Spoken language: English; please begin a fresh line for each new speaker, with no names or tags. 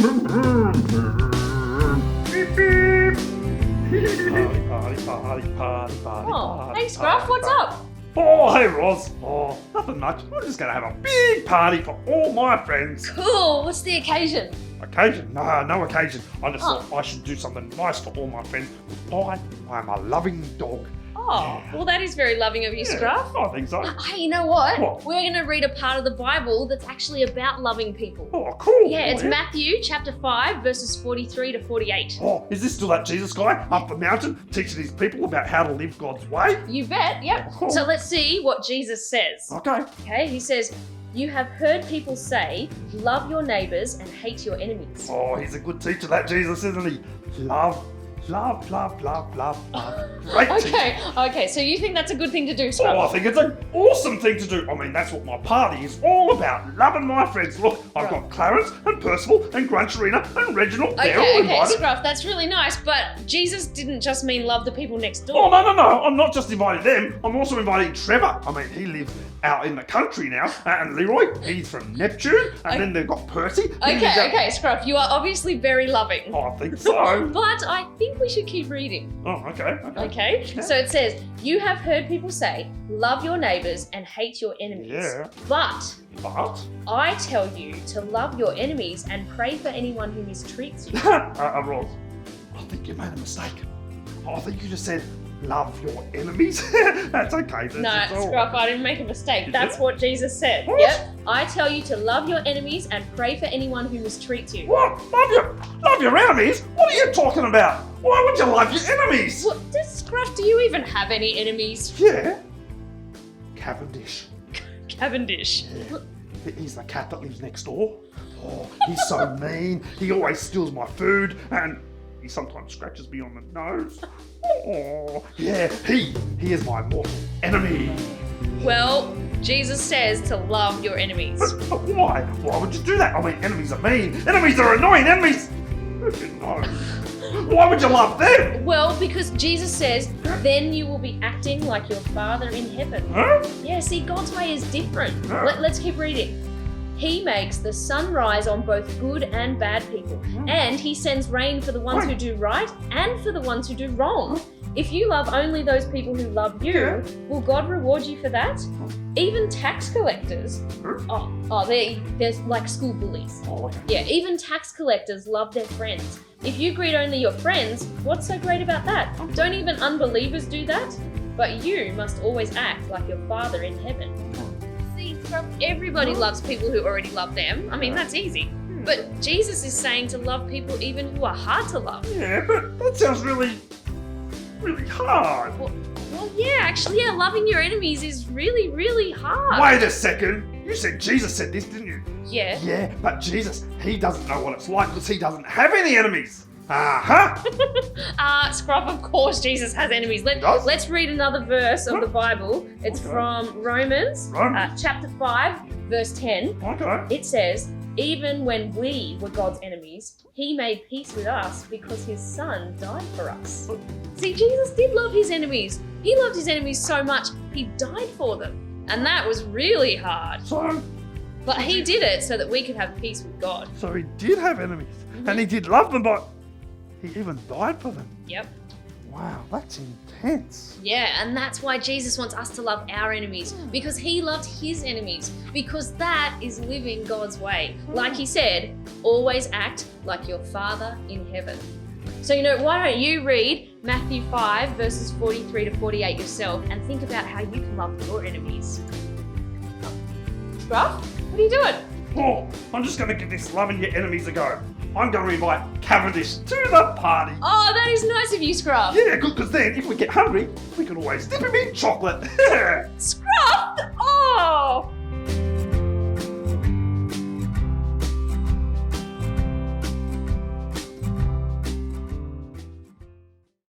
Beep, beep.
Oh, hey Scruff, what's up?
Oh, hey Roz. Oh, nothing much. I'm just going to have a big party for all my friends.
Cool, what's the occasion?
Occasion? No occasion. I just
Oh.
thought I should do something nice for all my friends. I'm a loving dog.
Oh, well that is very loving of you, Scruff.
I think so.
Hey, you know what?
What?
We're going to read a part of the Bible that's actually about loving people.
Oh, cool.
Yeah, it's
Oh,
Matthew chapter 5, verses 43 to 48.
Oh, is this still that Jesus guy up the mountain teaching his people about how to live God's way?
You bet, yep.
Oh.
So let's see what Jesus says.
Okay.
Okay, he says, "You have heard people say, love your neighbors and hate your enemies."
Oh, he's a good teacher, that Jesus, isn't he? Love. Great teacher.
Okay, so you think that's a good thing to do,
Oh, I
Scruff?
think it's an awesome thing to do. I mean, that's what my party is all about, loving my friends. Look, I've got Clarence and Percival and Gruncherina and Reginald. They're all
Okay,
invited.
Scruff, that's really nice, but Jesus didn't just mean love the people next door.
Oh, no. I'm not just inviting them. I'm also inviting Trevor. I mean, he lives out in the country now. And Leroy, he's from Neptune. And then they've got Percy.
Okay, Scruff, you are obviously very loving.
Oh, I think so.
But I think we should keep reading.
Oh, okay.
Okay?
Yeah.
So it says, "You have heard people say, love your neighbors and hate your enemies.
Yeah.
But
But,
I tell you to love your enemies and pray for anyone who mistreats you."
Roz, I think you made a mistake. I think you just said, love your enemies. That's okay.
No,
That's all
Scruff, I didn't make a mistake.
Did
That's
you?
what Jesus said.
What?
Yep. I tell you to love your enemies and pray for anyone who mistreats you.
What? Love your enemies? What are you talking about? Why would you love your enemies?
What, Scruff, do you even have any enemies?
Yeah. Cavendish.
Cavendish.
He's the cat that lives next door. Oh, he's so mean. He always steals my food and he sometimes scratches me on the nose. Oh, yeah, he is my mortal enemy.
Well, Jesus says to love your enemies.
But why? Why would you do that? I mean, enemies are mean. Enemies are annoying. Enemies. No. Why would you love them?
Well, because Jesus says, then you will be acting like your Father in heaven.
Huh?
Yeah, see, God's way is different.
Yeah.
Let's keep reading. He makes the sun rise on both good and bad people, and he sends rain for the ones who do right and for the ones who do wrong. If you love only those people who love you, will God reward you for that? Even tax collectors, there's like school bullies.
Oh, okay.
Yeah, even tax collectors love their friends. If you greet only your friends, what's so great about that? Don't even unbelievers do that? But you must always act like your Father in heaven. See, everybody loves people who already love them. I mean, that's easy. But Jesus is saying to love people even who are hard to love.
Yeah, but that sounds really hard.
Well, yeah, actually, loving your enemies is really, really hard.
Wait a second. You said Jesus said this, didn't you?
Yeah.
Yeah, but Jesus, he doesn't know what it's like because he doesn't have any enemies.
Scruff, of course Jesus has enemies.
Does?
Let's read another verse of the Bible. It's
Okay.
from Romans, chapter 5, verse 10.
Okay.
It says, "Even when we were God's enemies, he made peace with us because his son died for us." See, Jesus did love his enemies. He loved his enemies so much, he died for them. And that was really hard.
So
But he did it so that we could have peace with God.
he did have enemies. And he did love them, but he even died for them.
Yep.
Wow, that's intense.
Yeah, and that's why Jesus wants us to love our enemies, because he loved his enemies, because that is living God's way. Like he said, always act like your Father in heaven. So, why don't you read Matthew 5, verses 43 to 48 yourself and think about how you can love your enemies. Scruff, what are you doing?
Oh, I'm just going to give this loving your enemies a go. I'm going to invite Cavendish to the party.
Oh, that is nice of you, Scruff.
Yeah, good, because then if we get hungry, we can always dip him in chocolate.
Scruff! Oh!